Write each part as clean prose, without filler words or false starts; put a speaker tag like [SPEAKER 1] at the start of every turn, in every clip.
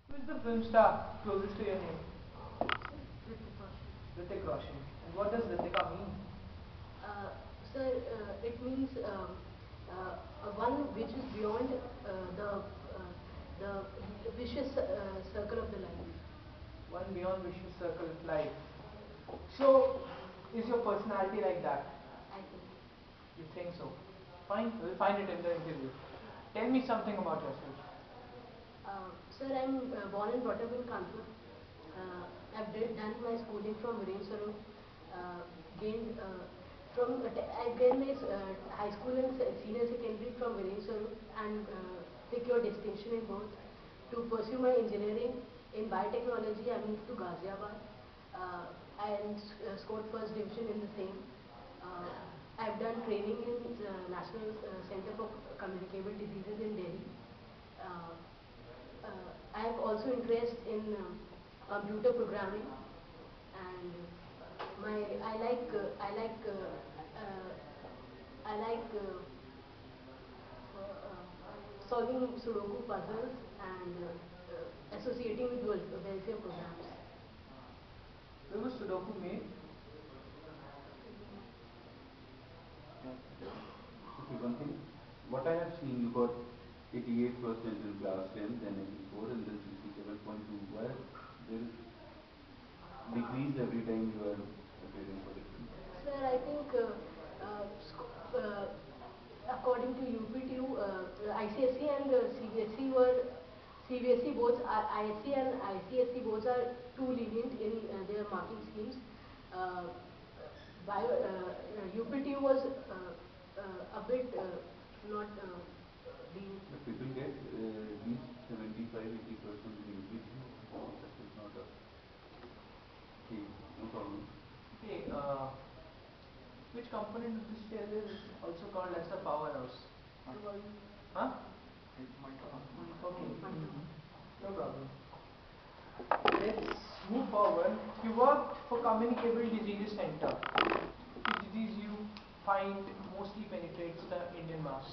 [SPEAKER 1] Who is the film star closest to your name? Hrithik Roshan. And what does Hrithika mean?
[SPEAKER 2] Uh, Sir, it means one which is beyond the vicious circle of the life.
[SPEAKER 1] One beyond vicious circle of life. So, is your personality like that?
[SPEAKER 2] I think.
[SPEAKER 1] You think so? Fine, we'll find it in the interview. Tell me something about yourself.
[SPEAKER 2] Sir, I'm born and brought up in Kanpur. I've done my schooling from Virendra gained I gained my high school and senior secondary from Virendra and secured distinction in both. To pursue my engineering in biotechnology, I moved to Ghaziabad and scored first division in the same. Uh, I've done training in the National Center for Communicable Diseases in Delhi. Uh, I have also interest in computer programming, and my I like solving Sudoku puzzles and associating with welfare programs.
[SPEAKER 1] Where was Sudoku made?
[SPEAKER 3] Okay, one thing. What I have seen, you got 88% in class 10, then 84, and then 67.2. Why there is decrease every time you are appearing for exam?
[SPEAKER 2] Sir, I think according to UPTU, ICSE and CBSE CBSE boards are ISE and ICSE boards are too lenient in their marking schemes. UPTU was a bit not lenient.
[SPEAKER 3] But people get these 75-80% in UPC. That is not a okay, no problem.
[SPEAKER 1] Okay, which component of this cell is also called as the powerhouse? Huh? Okay, no problem. Let's move forward. You worked for Communicable Diseases Center. Which disease you find mostly penetrates the Indian mass?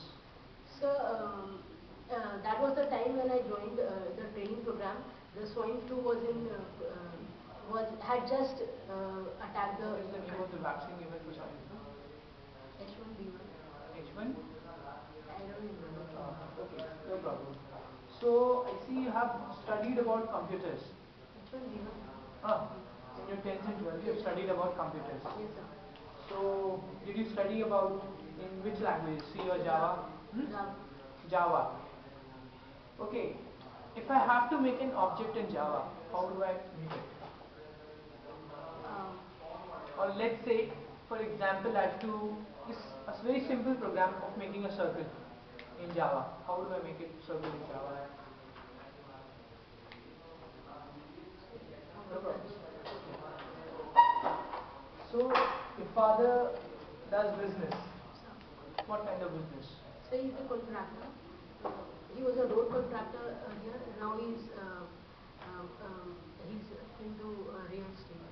[SPEAKER 2] So that was the time when I joined the training program. The swine flu had just attacked the.
[SPEAKER 1] What is the name of the vaccine given for swine flu?
[SPEAKER 2] H1B1.
[SPEAKER 1] H1?
[SPEAKER 2] I don't remember.
[SPEAKER 1] Okay, no problem. So I see you have studied about computers.
[SPEAKER 2] H1B1.
[SPEAKER 1] In your 10th and 12th you have studied about computers.
[SPEAKER 2] Yes, sir.
[SPEAKER 1] So did you study about in which language? C or Java?
[SPEAKER 2] Java.
[SPEAKER 1] Java. Okay. If I have to make an object in Java, how do I make it? Or let's say, for example, I have to, it's a very simple program of making a circle in Java. How do I make it circle in Java? No problem. So, your father does business. What kind of business?
[SPEAKER 2] So he's a contractor. He was a road contractor earlier. Now he's into real estate.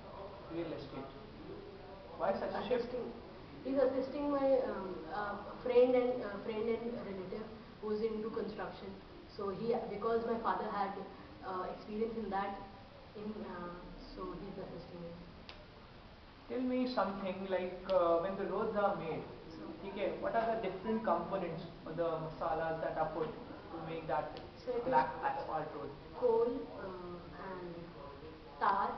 [SPEAKER 1] Real estate. Why such a shift?
[SPEAKER 2] He's assisting my friend and relative who's into construction. So because my father had experience in that, so he's assisting me.
[SPEAKER 1] Tell me something like when the roads are made, okay, what are the different components or the masalas that are put to make that black asphalt road?
[SPEAKER 2] Coal and tar,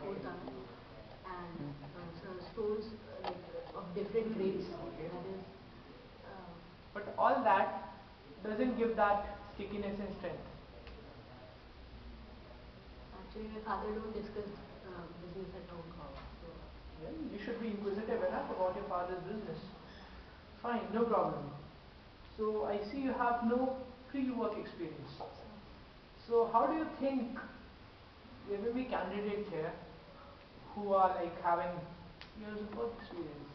[SPEAKER 2] coal tar, and so stones of different grades.
[SPEAKER 1] Okay.
[SPEAKER 2] That is,
[SPEAKER 1] But all that doesn't give that stickiness and strength.
[SPEAKER 2] actually, my father don't discuss business at home. So.
[SPEAKER 1] Well, you should be inquisitive enough about your father's business. Fine, no problem. So I see you have no pre-work experience. So how do you think there will be candidates here who are like having years of work experience?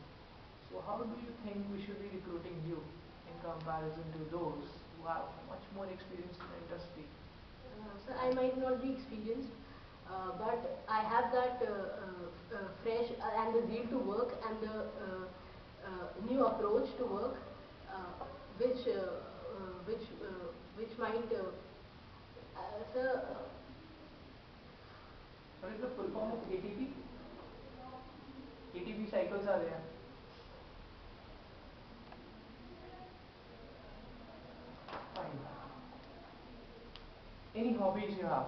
[SPEAKER 1] So how do you think we should be recruiting you in comparison to those who have much more experience in the industry?
[SPEAKER 2] So I might not be experienced, but I have that fresh and the zeal to work and the new approach to work, uh, which uh, which might Sir,
[SPEAKER 1] What is the full form of ATP? ATP cycles are there. Fine. Any hobbies you have?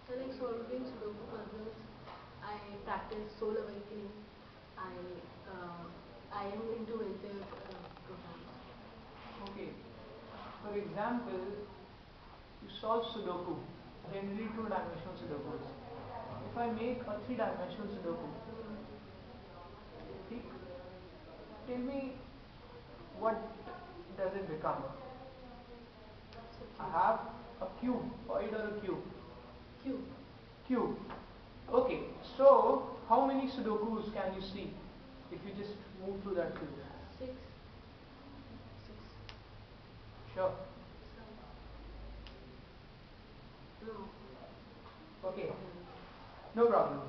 [SPEAKER 2] so like solving Sudoku puzzles, I practice soul awakening. I I am into welfare programs.
[SPEAKER 1] Okay. For example, you solve Sudoku, generally two-dimensional Sudokus. If I make a three-dimensional Sudoku, ठीक? Tell me what does it become? I have a cube, void or a cube?
[SPEAKER 2] Q.
[SPEAKER 1] Cube. Okay, so how many Sudokus can you see if you just move through that cube?
[SPEAKER 2] 6. 6.
[SPEAKER 1] Sure.
[SPEAKER 2] No.
[SPEAKER 1] Okay, no problem.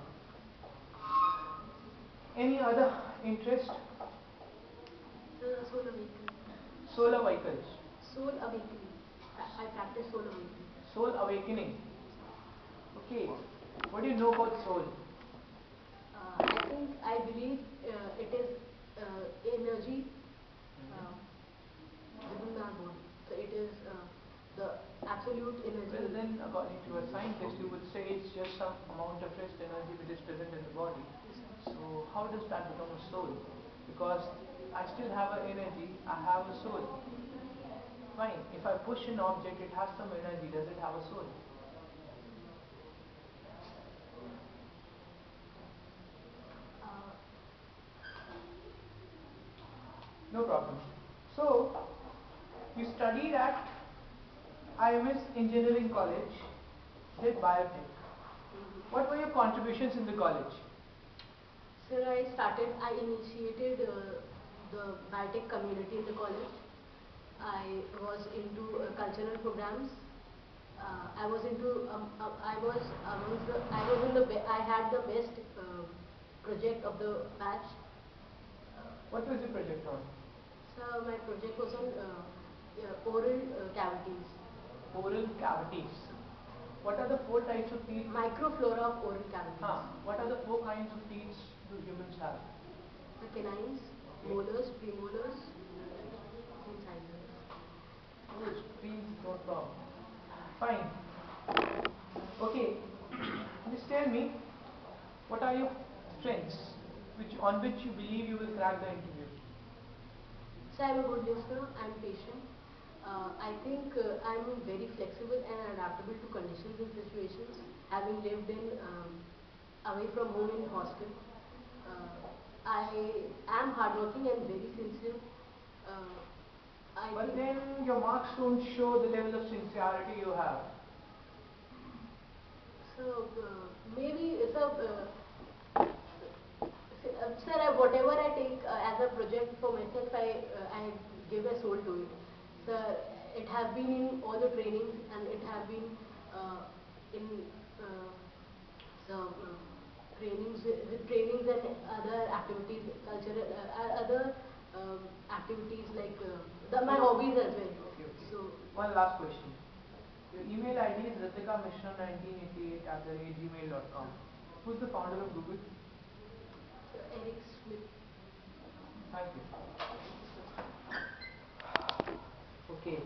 [SPEAKER 1] Any other interest?
[SPEAKER 2] Soul awakening.
[SPEAKER 1] Solar vehicles.
[SPEAKER 2] Soul awakening. I practice soul awakening.
[SPEAKER 1] Soul awakening. Okay, what do you know about soul?
[SPEAKER 2] I believe it is energy within our body. So it is the absolute energy.
[SPEAKER 1] Well, then, according to a scientist, you would say it's just some amount of rest energy which is present in the body. So, how does that become a soul? Because I still have an energy, I have a soul. Fine, if I push an object, it has some energy, does it have a soul?
[SPEAKER 2] Uh,
[SPEAKER 1] No problem. So, you studied at IMS Engineering College, did biotech. What were your contributions in the college?
[SPEAKER 2] Sir, I initiated the biotech community in the college. I was into cultural programs. I was in I had the best project of the batch.
[SPEAKER 1] What was your project on?
[SPEAKER 2] So my project was on oral cavities,
[SPEAKER 1] Oral cavities. What are the four types of teeth?
[SPEAKER 2] microflora of oral cavities.
[SPEAKER 1] What are the four kinds of teeth do humans have?
[SPEAKER 2] The canines, molars, premolars, incisors.
[SPEAKER 1] Oh, screens, no problem. Fine. Okay. Just tell me, what are your strengths on which you believe you will crack the interview?
[SPEAKER 2] So I'm a good listener, I'm patient. I think I'm very flexible and adaptable to conditions and situations, having lived away from home in hostel. I am hardworking and very sincere.
[SPEAKER 1] But then your marks don't show the level of sincerity you have.
[SPEAKER 2] So maybe sir, whatever I take as a project for myself, I give a soul to it. Sir, it has been in all the trainings and it has been in the with trainings and other activities, cultural other activities like my hobbies as well.
[SPEAKER 1] Okay, okay.
[SPEAKER 2] So
[SPEAKER 1] One last question. Your email ID is ritika.mishra1988@gmail.com. Who's the founder of Google?
[SPEAKER 2] Eric Smith.
[SPEAKER 1] Thank you. Okay.